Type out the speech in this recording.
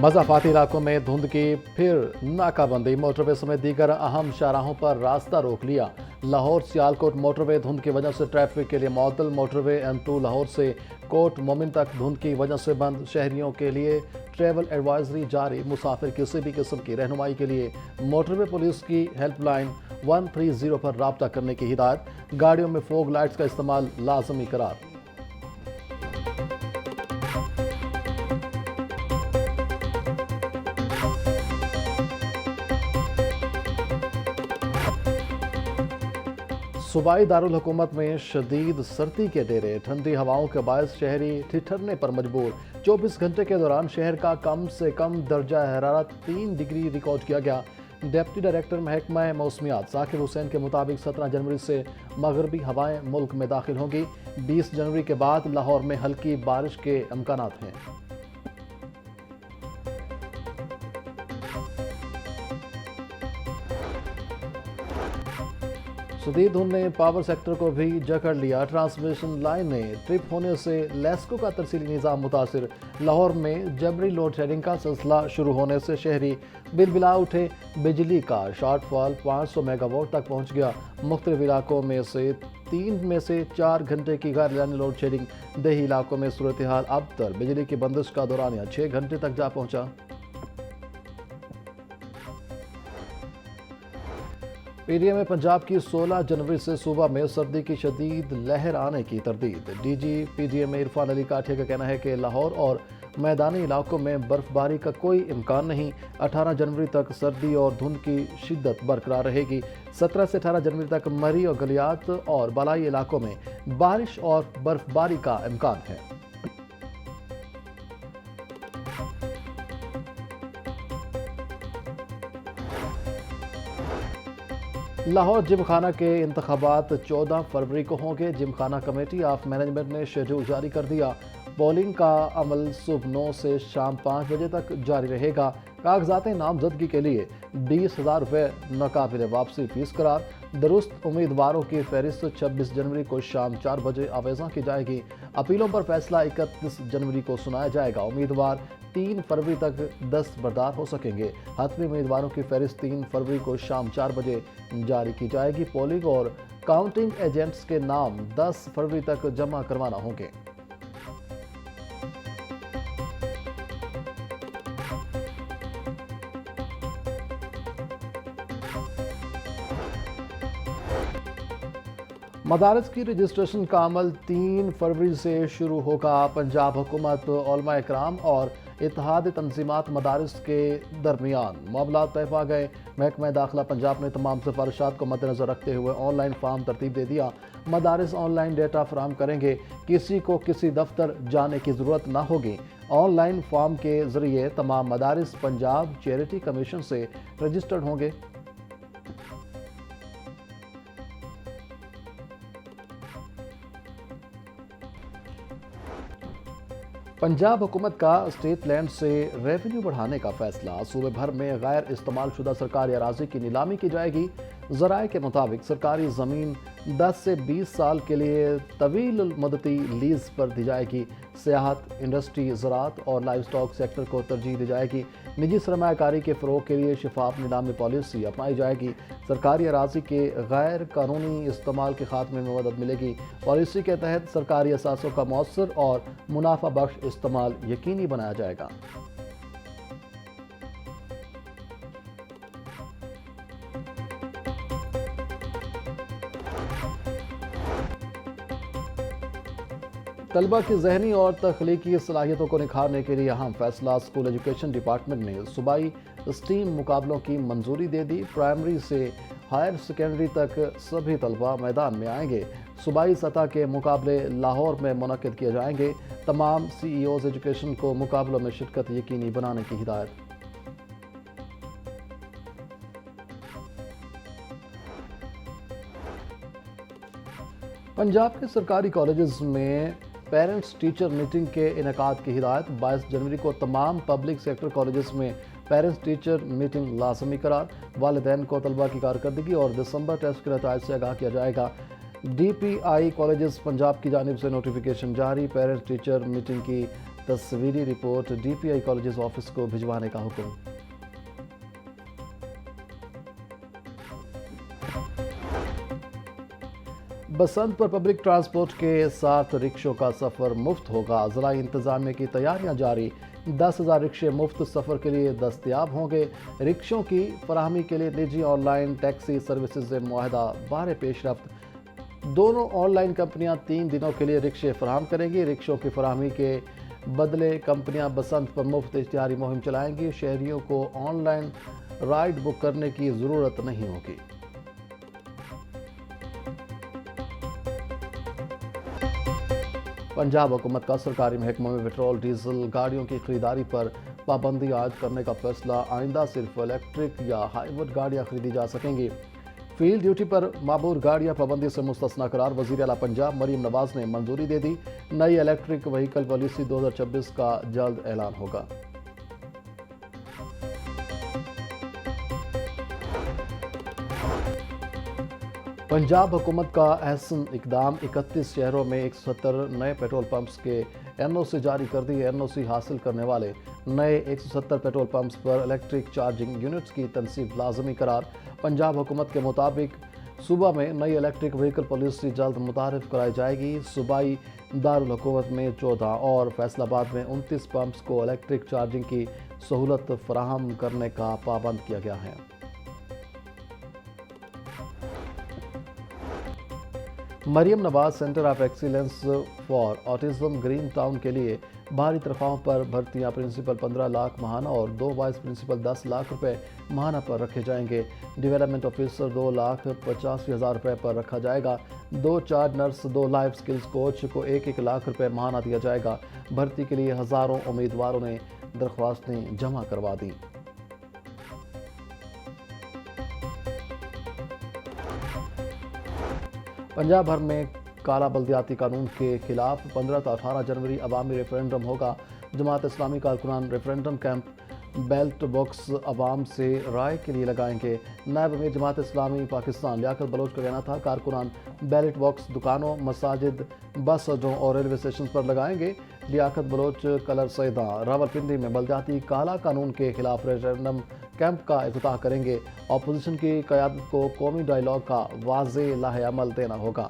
मज़ाफ़ाती इलाकों में धुंध की फिर नाकाबंदी, मोटरवे समेत दीगर अहम शाहराहों पर रास्ता रोक लिया। लाहौर सियालकोट मोटरवे धुंध की वजह से ट्रैफिक के लिए मअतल। मोटरवे M2 लाहौर से कोट मोमिन तक धुंध की वजह से बंद। शहरियों के लिए ट्रैवल एडवाइजरी जारी। मुसाफिर किसी भी किस्म की रहनुमाई के लिए मोटरवे पुलिस की हेल्पलाइन 130 पर राब्ता करने की हिदायत। गाड़ियों में फोग लाइट्स का इस्तेमाल लाजमी करार। सूबाई दारुल हुकूमत में शदीद सर्दी के डेरे, ठंडी हवाओं के बायस शहरी ठिठरने पर मजबूर। 24 घंटे के दौरान शहर का कम से कम दर्जा हरारत 3 डिग्री रिकॉर्ड किया गया। डिप्टी डायरेक्टर महकमा मौसमियात साकिब हुसैन के मुताबिक 17 जनवरी से मगरबी हवाएं मुल्क में दाखिल होंगी। 20 जनवरी के बाद लाहौर में हल्की बारिश के इम्कानात हैं। शदीद धुंध ने पावर सेक्टर को भी जकड़ लिया। ट्रांसमिशन लाइनें ट्रिप होने से लेस्को का तरसीली निज़ाम मुतासिर। लाहौर में जबरी लोड शेडिंग का सिलसिला शुरू होने से शहरी बिलबिला उठे। बिजली का शॉर्टफॉल 500 मेगावाट तक पहुंच गया। मुख्तलिफ इलाकों में से 3 में से 4 घंटे की गैर लानी लोड शेडिंग। देही इलाकों में सूरत हाल अबतर। बिजली की बंदिश का दौरानिया 6 घंटे तक जा पहुंचा। पीडीए में पंजाब की 16 जनवरी से सूबा में सर्दी की शदीद लहर आने की तरदीद। डीजी पीडीए में इरफान अली काठिया का कहना है कि लाहौर और मैदानी इलाकों में बर्फबारी का कोई इम्कान नहीं। 18 जनवरी तक सर्दी और धुंध की शिद्दत बरकरार रहेगी। 17 से 18 जनवरी तक मरी और गलियात और बलाई इलाकों में बारिश और बर्फबारी का इम्कान है। लाहौर जिमखाना के इंतखाबात 14 फरवरी को होंगे। जिमखाना कमेटी ऑफ मैनेजमेंट ने शेड्यूल जारी कर दिया। पोलिंग का अमल सुबह 9 से शाम 5 बजे तक जारी रहेगा। कागजात नामजदगी के लिए 20,000 रुपये नाकाबिल वापसी फीस करार। दुरुस्त उम्मीदवारों की फहरिस्त 26 जनवरी को शाम 4 बजे आवेज़ा की जाएगी। अपीलों पर फैसला 31 जनवरी को सुनाया जाएगा। उम्मीदवार 3 फरवरी तक दस्तबरदार हो सकेंगे। हतमी उम्मीदवारों की फहरिस्त 3 फरवरी को शाम 4 बजे जारी की जाएगी। पोलिंग और काउंटिंग एजेंट्स के नाम 10 फरवरी तक जमा करवाना होंगे। मदारस की रजिस्ट्रेशन का अमल 3 फरवरी से शुरू होगा। पंजाब हुकूमत, उलमा इकराम और इत्तेहाद तंजीमात मदारस के दरमियान मामला तय पा गए। महकमा दाखिला पंजाब ने तमाम सिफारिशात को मद्देनजर रखते हुए ऑनलाइन फार्म तरतीब दे दिया। मदारस ऑनलाइन डेटा फराहम करेंगे। किसी को किसी दफ्तर जाने की ज़रूरत ना होगी। ऑनलाइन फॉर्म के ज़रिए तमाम मदारस पंजाब चैरिटी कमीशन से रजिस्टर्ड होंगे। पंजाब हुकूमत का स्टेट लैंड से रेवेन्यू बढ़ाने का फैसला। सूबे भर में गैर इस्तेमाल शुदा सरकारी अराजी की नीलामी की जाएगी। ज़राए के मुताबिक सरकारी ज़मीन 10 से 20 साल के लिए तवील मदती लीज पर दी जाएगी। सियाहत, इंडस्ट्री, ज़राअत और लाइव स्टॉक सेक्टर को तरजीह दी जाएगी। निजी सरमायाकारी के फ़रोग के लिए शफाफ नीलामी पॉलिसी अपनाई जाएगी। सरकारी अराजी के गैर कानूनी इस्तेमाल के खात्मे में मदद मिलेगी। पॉलिसी के तहत सरकारी असासों का मौसर और मुनाफा बख्श इस्तेमाल यकीनी बनाया जाएगा। तलबा की ज़हनी और तख्लीकी सलाहियतों को निखारने के लिए अहम फैसला। स्कूल एजुकेशन डिपार्टमेंट ने सूबाई स्टीम मुकाबलों की मंजूरी दे दी। प्राइमरी से हायर सेकेंडरी तक सभी तलबा मैदान में आएंगे। सूबाई सतह के मुकाबले लाहौर में मुनक्किद किए जाएंगे। तमाम CEOs एजुकेशन को मुकाबलों में शिरकत यकीनी बनाने की हिदायत। पंजाब के सरकारी कॉलेजेस में पेरेंट्स टीचर मीटिंग के इनेकाद की हिदायत। 22 जनवरी को तमाम पब्लिक सेक्टर कॉलेजेस में पेरेंट्स टीचर मीटिंग लाजमी करार। वालिदैन को तलबा की कारकर्दगी और दिसंबर टेस्ट के नताइज से आगाह किया जाएगा। DPI कॉलेजेस पंजाब की जानिब से नोटिफिकेशन जारी। पेरेंट्स टीचर मीटिंग की تصویری رپورٹ DPI کالجز آفس کو بھجوانے کا حکم۔ بسنت پر پبلک ٹرانسپورٹ کے ساتھ رکشوں کا سفر مفت ہوگا۔ ضلع انتظامیہ کی تیاریاں جاری، 10,000 رکشے مفت سفر کے لیے دستیاب ہوں گے۔ رکشوں کی فراہمی کے لیے نجی آن لائن ٹیکسی سروسز سے معاہدہ بارے پیش رفت۔ دونوں آن لائن کمپنیاں 3 دنوں کے لیے رکشے فراہم کریں گی۔ رکشوں کی فراہمی کے بدلے کمپنیاں بسنت پر مفت اشتہاری مہم چلائیں گی۔ شہریوں کو آن لائن رائیڈ بک کرنے کی ضرورت نہیں ہوگی۔ پنجاب حکومت کا سرکاری محکموں میں پٹرول ڈیزل گاڑیوں کی خریداری پر پابندی عائد کرنے کا فیصلہ۔ آئندہ صرف الیکٹرک یا ہائیبرڈ گاڑیاں خریدی جا سکیں گی۔ فیلڈ ڈیوٹی پر معمور گاڑیاں پابندی سے مستثنیٰ قرار۔ وزیر اعلیٰ پنجاب مریم نواز نے منظوری دے دی۔ نئی الیکٹرک وہیکل پالیسی 2026 کا جلد اعلان ہوگا۔ پنجاب حکومت کا احسن اقدام، 31 شہروں میں 170 نئے پیٹرول پمپس کے NOC جاری کر دی ہے۔ NOC حاصل کرنے والے نئے 170 پیٹرول پمپس پر الیکٹرک چارجنگ یونٹس کی تنصیب لازمی قرار۔ پنجاب حکومت کے مطابق صوبہ میں نئی الیکٹرک وہیکل پالیسی جلد متعارف کرائی جائے گی۔ صوبائی دارالحکومت میں 14 اور فیصل آباد میں 29 پمپس کو الیکٹرک چارجنگ کی سہولت فراہم کرنے کا پابند کیا گیا ہے۔ Maryam Nawaz centre of excellence for autism Green Town کے لیے بھاری تنخواہوں پر بھرتیاں۔ پرنسپل 15 لاکھ ماہانہ اور 2 وائس پرنسپل 10 لاکھ روپے ماہانہ پر رکھے جائیں گے۔ ڈیولپمنٹ آفیسر 2,85,000 روپے پر رکھا جائے گا۔ 2 charge nurse, 2 life skills coach کو 1 لاکھ روپے ماہانہ دیا جائے گا۔ بھرتی کے لیے ہزاروں امیدواروں نے درخواستیں جمع کروا دی۔ پنجاب بھر میں کالا بلدیاتی قانون کے خلاف 15 تا 18 جنوری عوامی ریفرنڈم ہوگا۔ جماعت اسلامی کارکنان ریفرنڈم کیمپ بیلٹ باکس عوام سے رائے کے لیے لگائیں گے۔ نائب امیر جماعت اسلامی پاکستان لیاقت بلوچ کا کہنا تھا، کارکنان بیلٹ باکس دکانوں، مساجد، بس اڈوں اور ریلوے اسٹیشن پر لگائیں گے۔ لیاقت بلوچ کلر سیداں راولپنڈی میں بلدیاتی کالا قانون کے خلاف ریفرنڈم کیمپ کا افتتاح کریں گے۔ اپوزیشن کی قیادت کو قومی ڈائیلاگ کا واضح لائحہ عمل دینا ہوگا۔